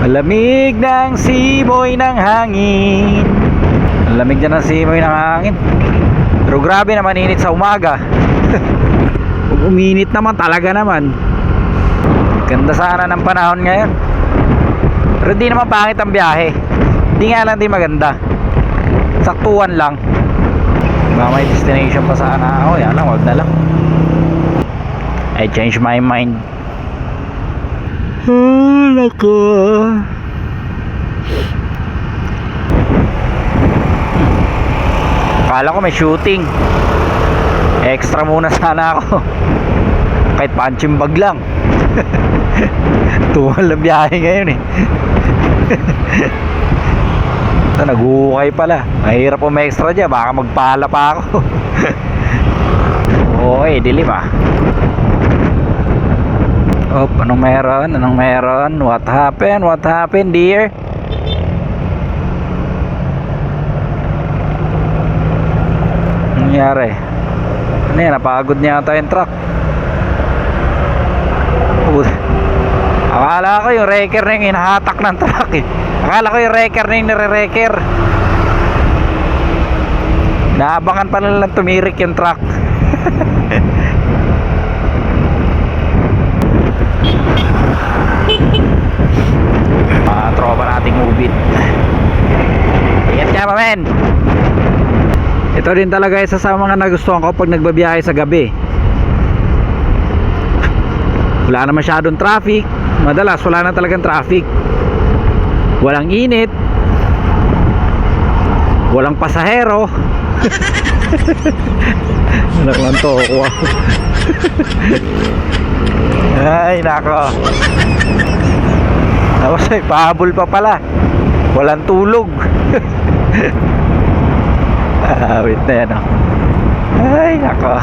Malamig ng simoy ng hangin. Malamig dyan ng simoy ng hangin. Pero grabe naman init sa umaga. Pag uminit naman talaga naman. Ganda sana ng panahon ngayon. Pero di naman pangit ang biyahe. Hindi nga lang di maganda. Saktuan lang. Baka may destination pa sana ako. Yan lang, wag na lang. I changed my mind. Oh, nako. Akala ko may shooting. Extra muna sana ako. Kahit punching bag lang. Tuwal na biyahe ngayon eh. Ito, nag-uukay pala. Mahirap po may extra dyan. Baka magpala pa ako. Okay, dilim ah. Oh, anong meron? Anong meron? What happened? What happened, dear? Anong nangyari? Ano yan? Napagod niya ata yung truck. Akala ko yung wrecker na yung hinahatak ng truck eh. Akala ko yung wrecker na yung nire-wrecker. Naabangan pa lang tumirik yung truck. Mga tropa nating ubit. Ingat ka pa, men. Ito din talaga isa sa mga nagustuhan ko pag nagbabiyahe sa gabi. Wala na masyadong traffic. Madalas wala na talagang traffic. Walang init. Walang pasahero. Anak lang to ako. Ay nako. Tapos ay pahabol pa pala. Walang tulog. Wait na yan oh. Ay nako.